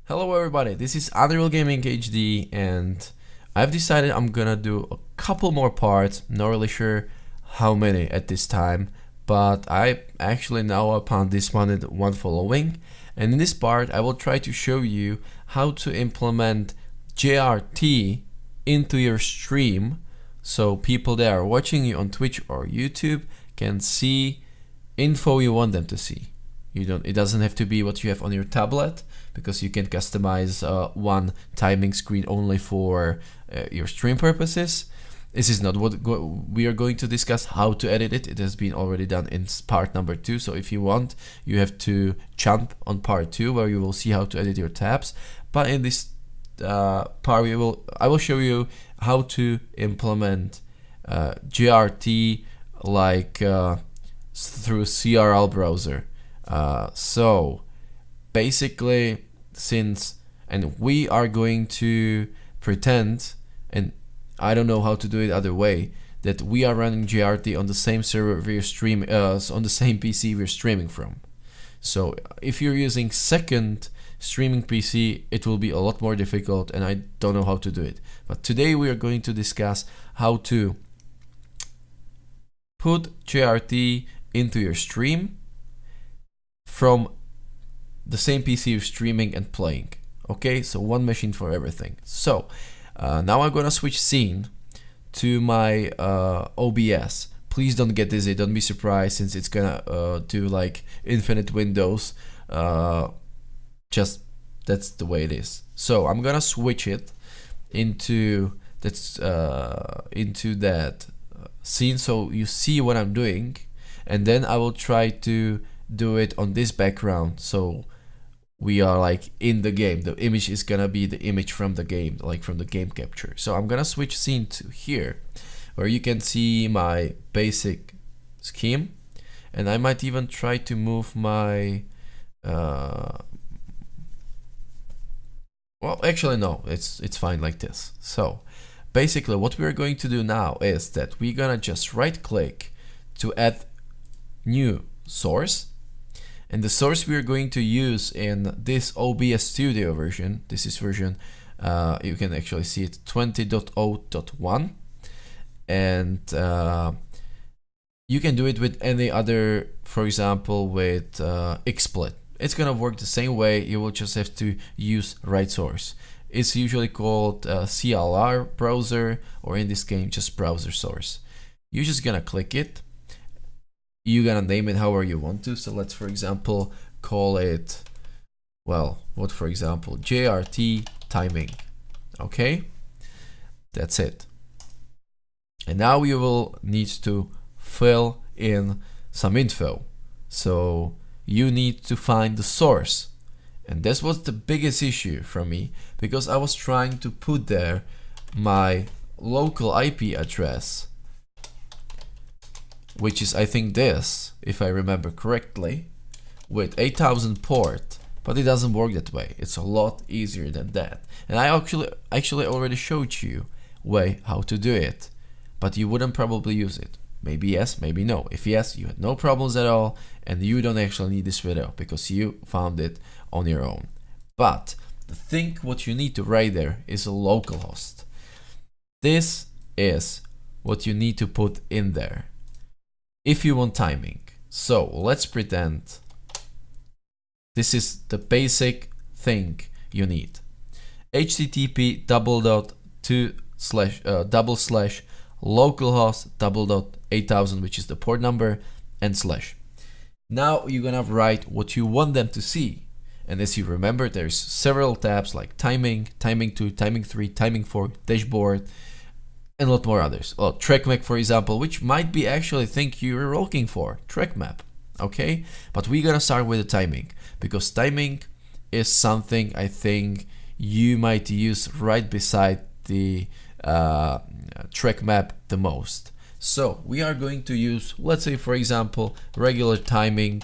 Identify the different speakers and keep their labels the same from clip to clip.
Speaker 1: Hello everybody, this is Unreal-GamingHD and I've decided I'm gonna do a couple more parts, not really sure how many at this time, but I actually now upon this one following, and in this part I will try to show you how to implement JRT into your stream so people that are watching you on Twitch or YouTube can see info you want them to see. It doesn't have to be what you have on your tablet, because you can customize one timing screen only for your stream purposes. This is not what we are going to discuss how to edit it. It has been already done in part number 2. So if you want, you have to jump on part 2 where you will see how to edit your tabs. But in this part, I will show you how to implement JRT like through CLR browser. So basically, we are going to pretend, and I don't know how to do it other way, that we are running JRT on the same server we're streaming, on the same PC we're streaming from. So if you're using second streaming PC, it will be a lot more difficult, and I don't know how to do it. But today we are going to discuss how to put JRT into your stream from the same PC you're streaming and playing. Okay, so one machine for everything. So now I'm gonna switch scene to my OBS. Please don't get dizzy, don't be surprised, since it's gonna do like infinite windows. Just that's the way it is. So I'm gonna switch it into that scene so you see what I'm doing, and then I will try to do it on this background so we are like in the game. The image is gonna be the image from the game, like from the game capture. So I'm gonna switch scene to here where you can see my basic scheme, and I might even try to move my well, actually no, it's fine like this. So basically what we're going to do now is that we're gonna just right click to add new source, and the source we're going to use in this OBS Studio version, this is version, you can actually see it 20.0.1, and you can do it with any other, for example with XSplit. It's gonna work the same way, you will just have to use right source. It's usually called CLR browser, or in this game just browser source. You're just gonna click it. You're gonna name it however you want to. So let's, for example, call it, well, what for example, JRT timing. Okay, that's it. And now you will need to fill in some info. So you need to find the source. And this was the biggest issue for me, because I was trying to put there my local IP address, which is I think this, if I remember correctly, with 8000 port, but it doesn't work that way. It's a lot easier than that. And I actually already showed you way how to do it, but you wouldn't probably use it. Maybe yes, maybe no. If yes, you had no problems at all, and you don't actually need this video because you found it on your own. But the thing what you need to write there is a localhost. This is what you need to put in there if you want timing. So let's pretend this is the basic thing you need. HTTP //localhost 8000, which is the port number, and /. Now you're gonna write what you want them to see. And as you remember, there's several tabs like timing, timing 2, timing 3, timing 4, dashboard, and a lot more others. Well, track map, for example, which might be actually think you're looking for, track map. Okay, but we're gonna start with the timing, because timing is something I think you might use right beside the track map the most. So we are going to use, let's say for example, regular timing,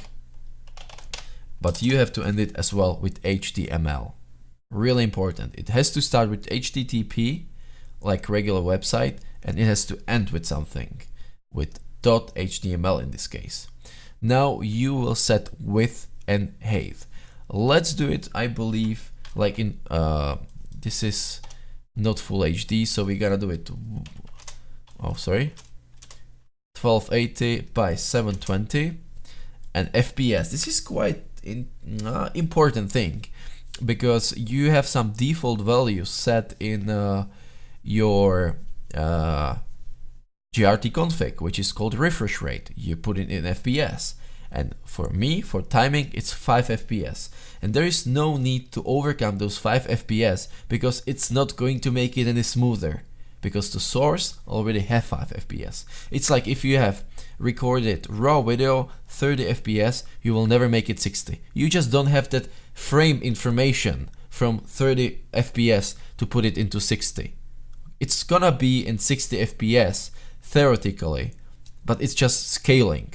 Speaker 1: but you have to end it as well with HTML. Really important. It has to start with HTTP, like regular website, and it has to end with something, with .html in this case. Now you will set width and height. let's do it, I believe, like in this is not full HD, so we gotta do it, oh sorry, 1280 by 720. And FPS, this is quite important thing, because you have some default values set in your GRT config, which is called refresh rate. You put it in FPS, and for me, for timing, it's 5 FPS, and there is no need to overcome those 5 FPS, because it's not going to make it any smoother, because the source already have 5 FPS. It's like if you have recorded raw video 30 FPS, you will never make it 60. You just don't have that frame information from 30 FPS to put it into 60. It's gonna be in 60 FPS theoretically, but it's just scaling,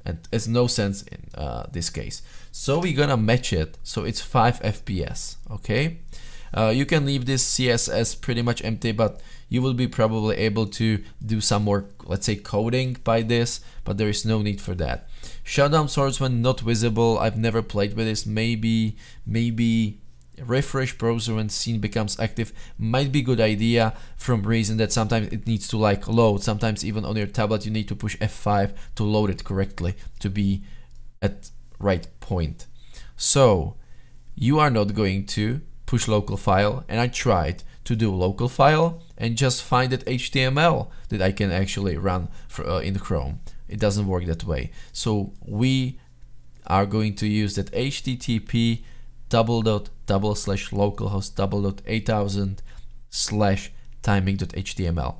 Speaker 1: and there's no sense in this case. So we're gonna match it so it's 5 FPS. Okay, you can leave this CSS pretty much empty, but you will be probably able to do some more, let's say, coding by this, but there is no need for that. Shutdown source when not visible, I've never played with this. Maybe refresh browser when scene becomes active might be good idea, from reason that sometimes it needs to like load. Sometimes even on your tablet you need to push F5 to load it correctly to be at right point. So you are not going to push local file, and I tried to do local file and just find that HTML that I can actually run for, in Chrome. It doesn't work that way. So we are going to use that http //localhost/8000/timing.html.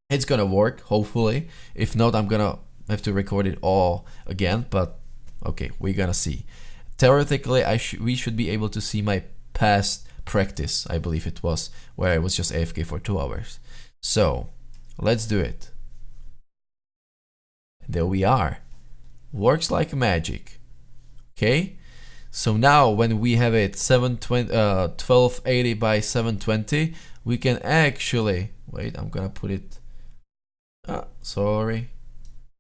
Speaker 1: It's gonna work, hopefully. If not, I'm gonna have to record it all again, but okay, we're gonna see. Theoretically, we should be able to see my past practice, I believe it was, where I was just AFK for 2 hours. So let's do it. There we are. Works like magic. Okay, so now when we have it 1280 by 720, we can actually wait. I'm gonna put it sorry,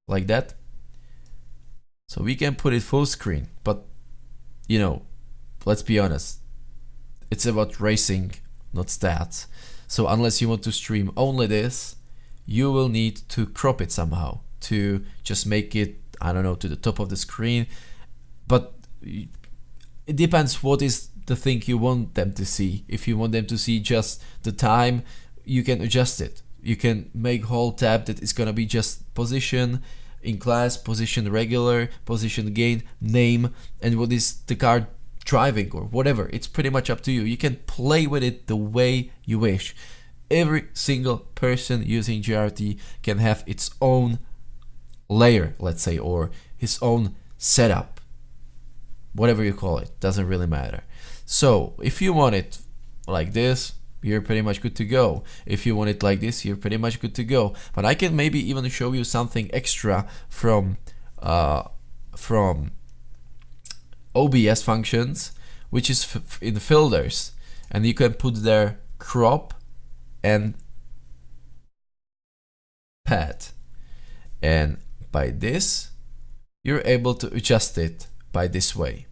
Speaker 1: like that. So we can put it full screen, but you know, let's be honest, it's about racing, not stats. So unless you want to stream only this, you will need to crop it somehow to just make it, I don't know, to the top of the screen. But it depends what is the thing you want them to see. If you want them to see just the time, you can adjust it. You can make whole tab that is gonna be just position in class, position regular, position gain, name, and what is the car driving or whatever. It's pretty much up to you. You can play with it the way you wish. Every single person using GRT can have its own layer, let's say, or his own setup, whatever you call it, doesn't really matter. So if you want it like this, you're pretty much good to go. If you want it like this, you're pretty much good to go. But I can maybe even show you something extra from OBS functions, which is in filters, and you can put there crop and pad, and by this you're able to adjust it by this way.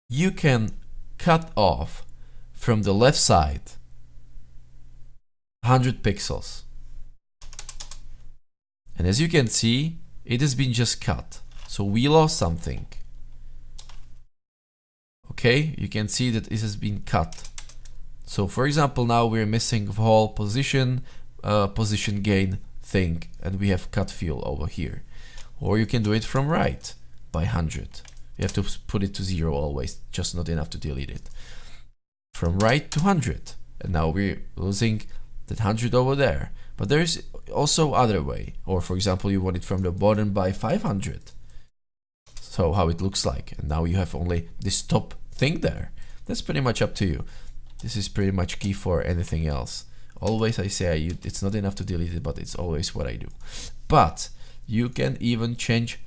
Speaker 1: You can cut off from the left side 100 pixels, and as you can see, it has been just cut. So we lost something. Okay, you can see that it has been cut. So for example, now we're missing the whole position gain thing, and we have cut fill over here. Or you can do it from right by 100. You have to put it to 0 always, just not enough to delete it. From right to 100, and now we're losing that 100 over there. But there is also other way. Or for example, you want it from the bottom by 500. So how it looks like, and now you have only this top thing there. That's pretty much up to you. This is pretty much key for anything else. Always I say it's not enough to delete it, but it's always what I do. But you can even change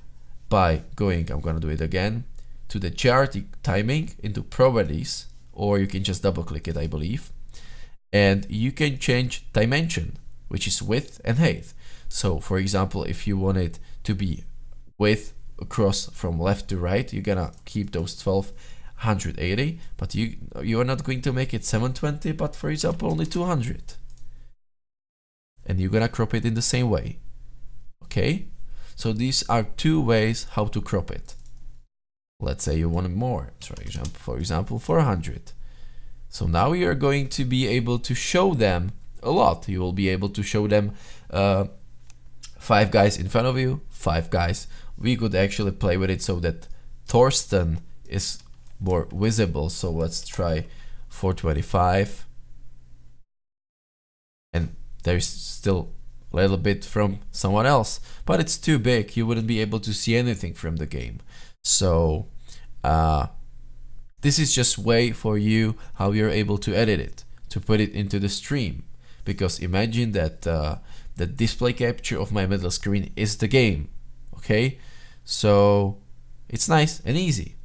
Speaker 1: by going, I'm gonna do it again, to the GRT timing into properties, or you can just double click it, I believe, and you can change dimension, which is width and height. So for example, if you want it to be width across from left to right, you're gonna keep those 1280, but you are not going to make it 720, but for example only 200, and you're gonna crop it in the same way. Okay, so these are two ways how to crop it. Let's say you want more, for example 400. So now you're going to be able to show them a lot. You will be able to show them 5 guys in front of you, 5 guys. We could actually play with it so that Thorsten is more visible. So let's try 425. And there's still a little bit from someone else, but it's too big. You wouldn't be able to see anything from the game. So this is just way for you how you're able to edit it, to put it into the stream. Because imagine that the display capture of my middle screen is the game. Okay, so it's nice and easy.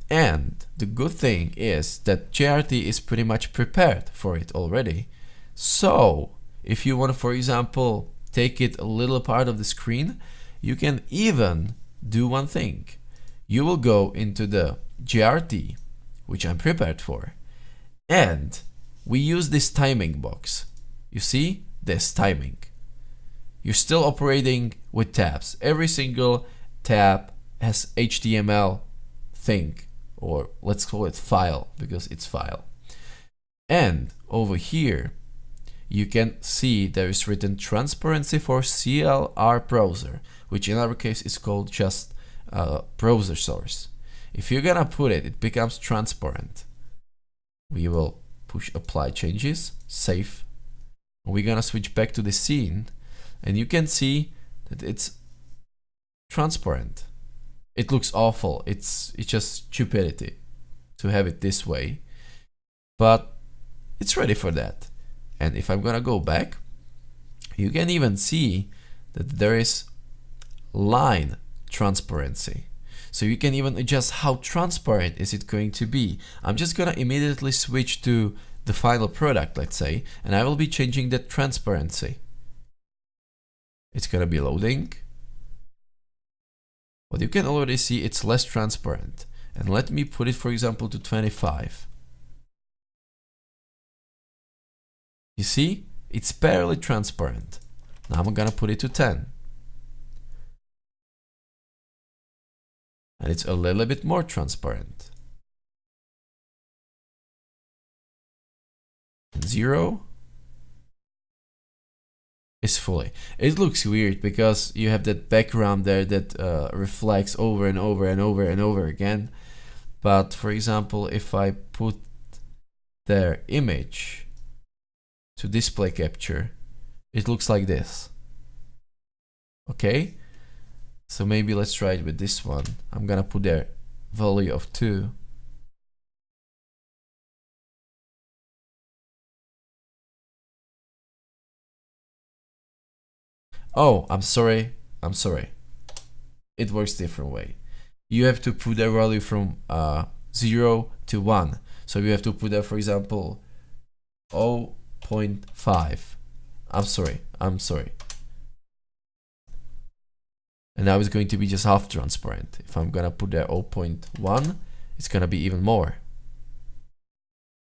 Speaker 1: And the good thing is that JRT is pretty much prepared for it already. So if you want to, for example, take it a little part of the screen, you can even do one thing. You will go into the JRT, which I'm prepared for, and we use this timing box. You see this timing. You're still operating with tabs. Every single tab has HTML thing, or let's call it file, because it's file. And over here, you can see there is written transparency for CLR browser, which in our case is called just browser source. If you're gonna put it, it becomes transparent. We will push apply changes, save. We're gonna switch back to the scene, and you can see that it's transparent. It looks awful. It's just stupidity to have it this way, but it's ready for that. And if I'm gonna go back, you can even see that there is line transparency. So you can even adjust how transparent is it going to be. I'm just gonna immediately switch to the final product, let's say, and I will be changing that transparency. It's gonna be loading. But you can already see it's less transparent. And let me put it, for example, to 25. You see, it's barely transparent. Now I'm gonna put it to 10. And it's a little bit more transparent. And 0 is fully. It looks weird because you have that background there that reflects over and over and over and over again. But for example, if I put their image to display capture, it looks like this. Okay, so maybe let's try it with this one. I'm gonna put their value of 2. Oh, I'm sorry. It works different way. You have to put their value from 0 to 1. So you have to put there, for example, 0.5. I'm sorry. And now it's going to be just half transparent. If I'm gonna put there 0.1, it's gonna be even more.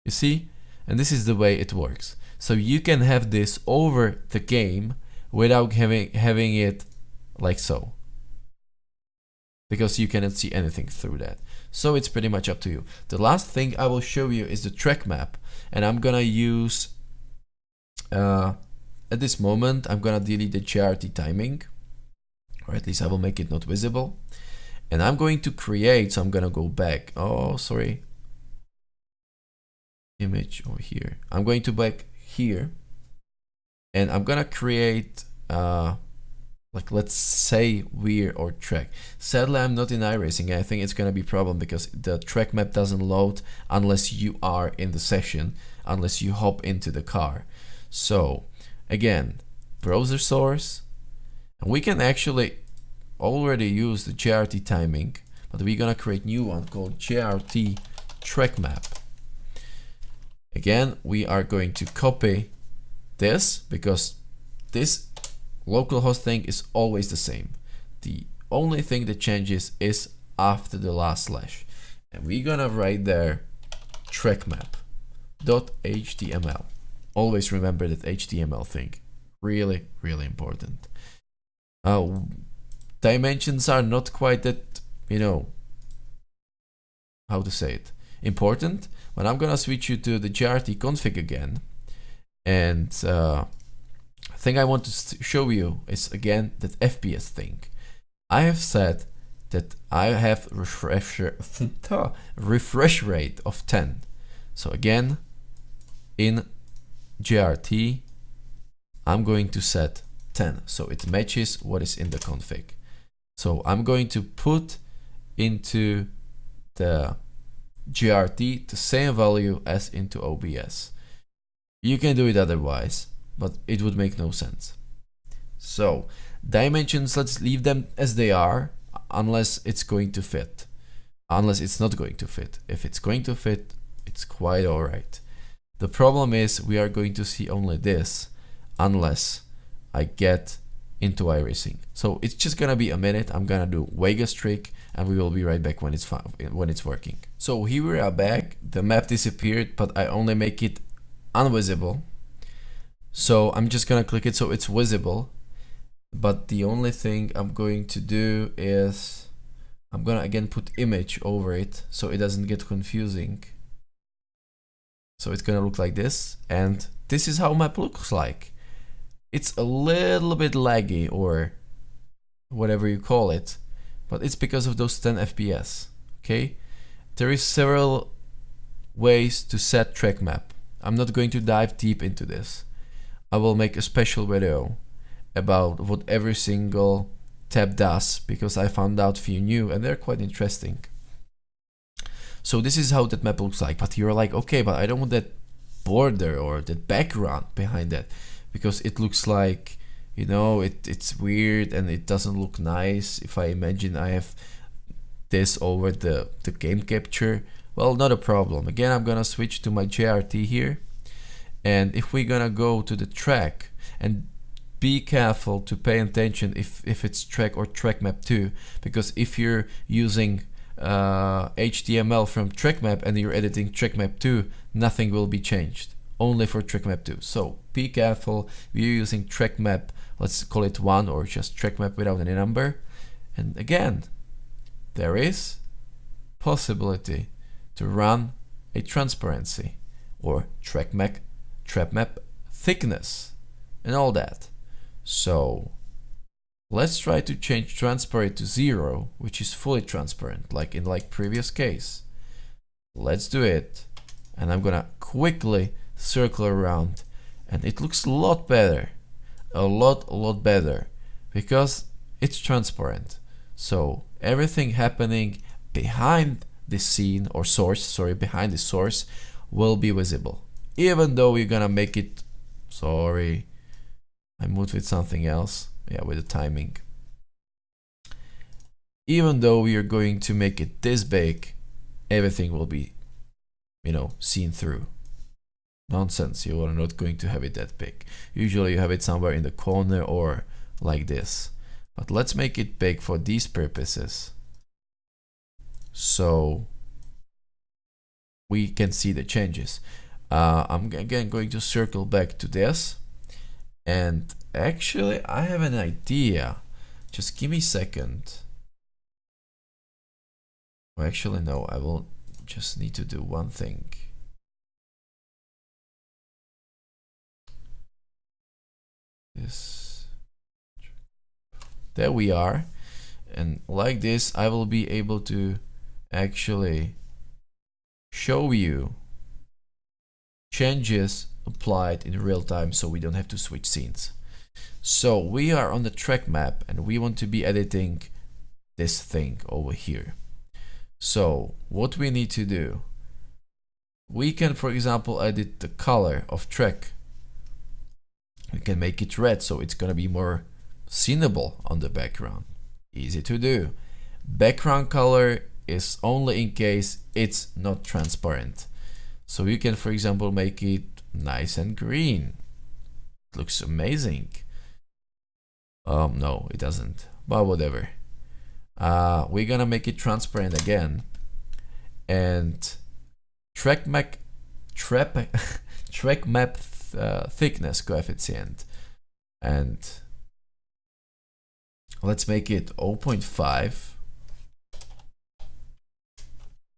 Speaker 1: You see? And this is the way it works. So you can have this over the game without having it like so, because you cannot see anything through that. So it's pretty much up to you. The last thing I will show you is the track map, and I'm gonna use at this moment I'm gonna delete the JRT timing, or at least I will make it not visible, and I'm going to create, so I'm gonna go back, image over here. I'm going to back here, and I'm gonna create like, let's say weir or track. Sadly, I'm not in iRacing. I think it's gonna be a problem because the track map doesn't load unless you are in the session, unless you hop into the car. So again, browser source, and we can actually already use the JRT timing, but we're gonna create new one called JRT track map. Again, we are going to copy this because this localhost thing is always the same. The only thing that changes is after the last slash. And we're gonna write there trackmap.html. Always remember that HTML thing. Really, really important. Dimensions are not quite that, you know, how to say it, important. But I'm gonna switch you to the JRT config again. And thing I want to show you is again that FPS thing. I have said that I have refresh rate of 10. So again, in JRT, I'm going to set 10, so it matches what is in the config. So I'm going to put into the JRT the same value as into OBS. You can do it otherwise, but it would make no sense. So dimensions, let's leave them as they are, unless it's going to fit. Unless it's not going to fit. If it's going to fit, it's quite alright. The problem is we are going to see only this unless I get into iRacing. So it's just gonna be a minute. I'm gonna do Vegas trick and we will be right back when it's working. So here we are back. The map disappeared, but I only make it invisible. So I'm just gonna click it so it's visible. But the only thing I'm going to do is I'm gonna again put image over it so it doesn't get confusing. So it's gonna look like this, and this is how map looks like. It's a little bit laggy or whatever you call it, but it's because of those 10 FPS. Okay, there is several ways to set track map. I'm not going to dive deep into this. I will make a special video about what every single tab does because I found out few new and they're quite interesting. So this is how that map looks like, but you're like, okay, but I don't want that border or that background behind that because it looks like, you know, it's weird and it doesn't look nice. If I imagine I have this over the game capture, well, not a problem. Again, I'm gonna switch to my JRT here, and if we're gonna go to the track, and be careful to pay attention if it's track or track map 2, because if you're using HTML from track map and you're editing track map 2, nothing will be changed, only for track map 2. So be careful. We're using track map, let's call it 1 or just track map without any number. And again, there is possibility to run a transparency or track map thickness and all that. So let's try to change transparent to 0, which is fully transparent, like in previous case. Let's do it, and I'm gonna quickly circle around, and it looks a lot better, a lot better, because it's transparent. So everything happening behind the scene or source, sorry, behind the source will be visible, even though we're gonna make it, sorry, I moved with something else. Yeah, with the timing. Even though we are going to make it this big, everything will be, you know, seen through. Nonsense, you are not going to have it that big. Usually you have it somewhere in the corner or like this. But let's make it big for these purposes, so we can see the changes. I'm again going to circle back to this. And actually, I have an idea. Just give me a second. Well, actually, no, I will just need to do one thing. This. There we are. And like this, I will be able to actually show you changes applied in real time, so we don't have to switch scenes. So we are on the track map and we want to be editing this thing over here. So what we need to do, we can, for example, edit the color of track. We can make it red so it's gonna be more seenable on the background. Easy to do. Background color is only in case it's not transparent. So you can, for example, make it nice and green. It looks amazing. No, it doesn't, but whatever. we're gonna make it transparent again, and track map thickness coefficient, and let's make it 0.5,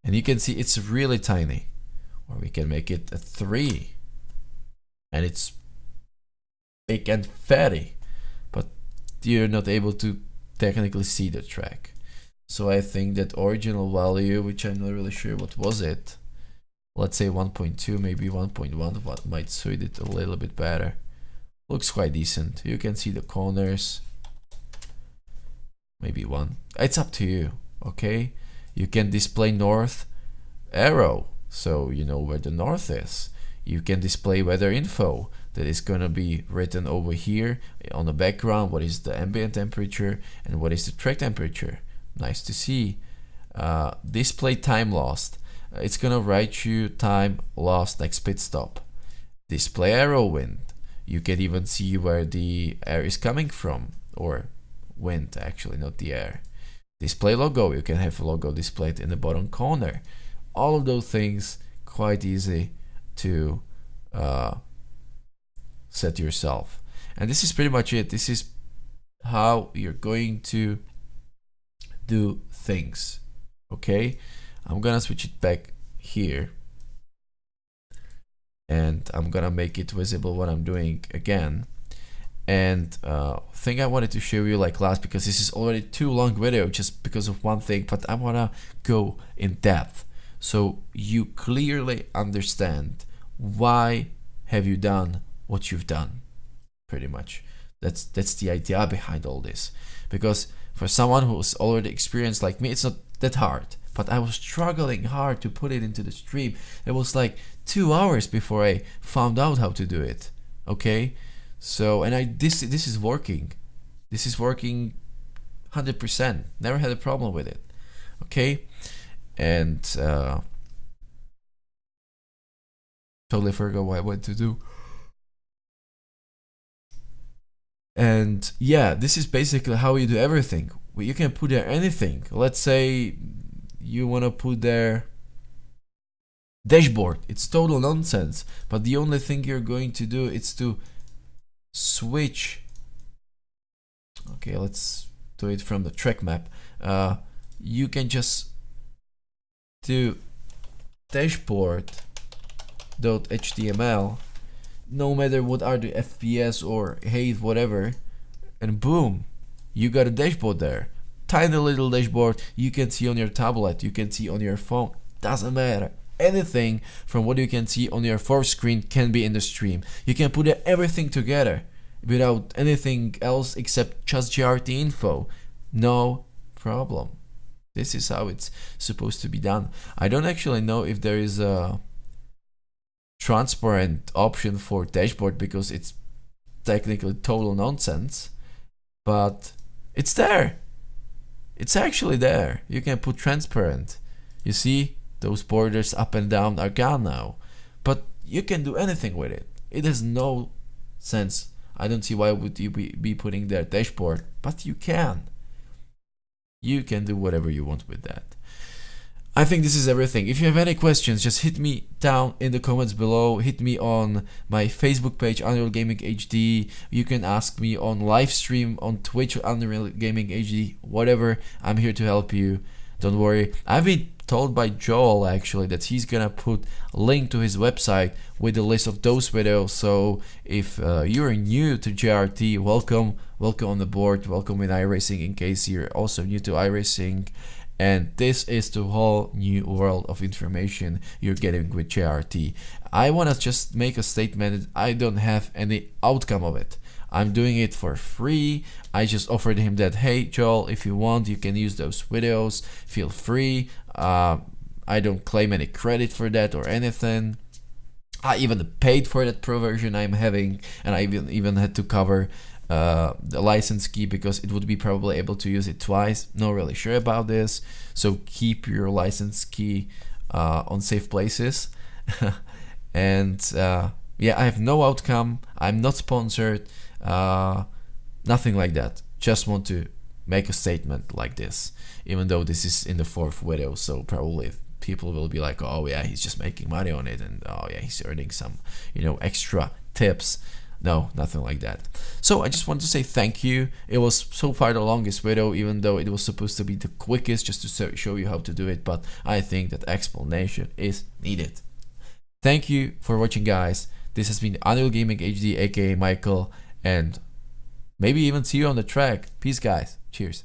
Speaker 1: and you can see it's really tiny. Or we can make it a 3, and it's big and fatty, but you're not able to technically see the track. So I think that original value, which I'm not really sure what was it, let's say 1.2, maybe 1.1, what might suit it a little bit better. Looks quite decent. You can see the corners. Maybe 1. It's up to you, okay? You can display north arrow, so you know where the north is. You can display weather info that is gonna be written over here on the background. What is the ambient temperature and what is the track temperature? Nice to see. Display time lost. It's gonna write you time lost next pit stop. Display arrow wind. You can even see where the air is coming from, or wind actually, not the air. Display logo. You can have a logo displayed in the bottom corner. All of those things quite easy to set yourself. And this is pretty much it. This is how you're going to do things. Okay, I'm gonna switch it back here, and I'm gonna make it visible what I'm doing again. And thing I wanted to show you like last, because this is already too long video just because of one thing, but I wanna go in depth so you clearly understand why have you done what you've done. Pretty much that's the idea behind all this, because for someone who's already experienced like me, it's not that hard, but I was struggling hard to put it into the stream. It was like 2 hours before I found out how to do it. Okay, so and this is working. This is working 100%. Never had a problem with it. Okay, and totally forgot what I went to do. And yeah, this is basically how you do everything. Well, you can put there anything. Let's say you want to put there dashboard. It's total nonsense, but the only thing you're going to do is to switch. Okay, let's do it from the track map. You can just do dashboard.html, no matter what are the FPS or height, whatever, and boom, you got a dashboard there. Tiny little dashboard you can see on your tablet, you can see on your phone, doesn't matter. Anything from what you can see on your fourth screen can be in the stream. You can put everything together without anything else except just GRT info. No problem. This is how it's supposed to be done. I don't actually know if there is a transparent option for dashboard, because it's technically total nonsense, but it's there. It's actually there. You can put transparent. You see, those borders up and down are gone now, but you can do anything with it. It has no sense. I don't see why would you be putting there dashboard, but you can. You can do whatever you want with that. I think this is everything. If you have any questions, just hit me down in the comments below. Hit me on my Facebook page, Unreal-GamingHD. You can ask me on live stream on Twitch, Unreal-GamingHD, whatever. I'm here to help you. Don't worry. I've been told by Joel actually that he's gonna put a link to his website with a list of those videos. So if you're new to GRT, welcome on the board. Welcome in iRacing in case you're also new to iRacing. And this is the whole new world of information you're getting with JRT. I want to just make a statement that I don't have any outcome of it. I'm doing it for free. I just offered him that, hey Joel, if you want, you can use those videos. Feel free. I don't claim any credit for that or anything. I even paid for that pro version I'm having, and I even had to cover the license key because it would be probably able to use it twice. Not really sure about this, so keep your license key on safe places. And yeah, I have no outcome. I'm not sponsored, nothing like that. Just want to make a statement like this, even though this is in the 4th video, so probably people will be like, oh yeah, he's just making money on it, and oh yeah, he's earning some, you know, extra tips. No, nothing like that. So I just want to say thank you. It was so far the longest video, even though it was supposed to be the quickest, just to show you how to do it, but I think that explanation is needed. Thank you for watching, guys. This has been Unreal-GamingHD, aka Michael, and maybe even see you on the track. Peace, guys. Cheers.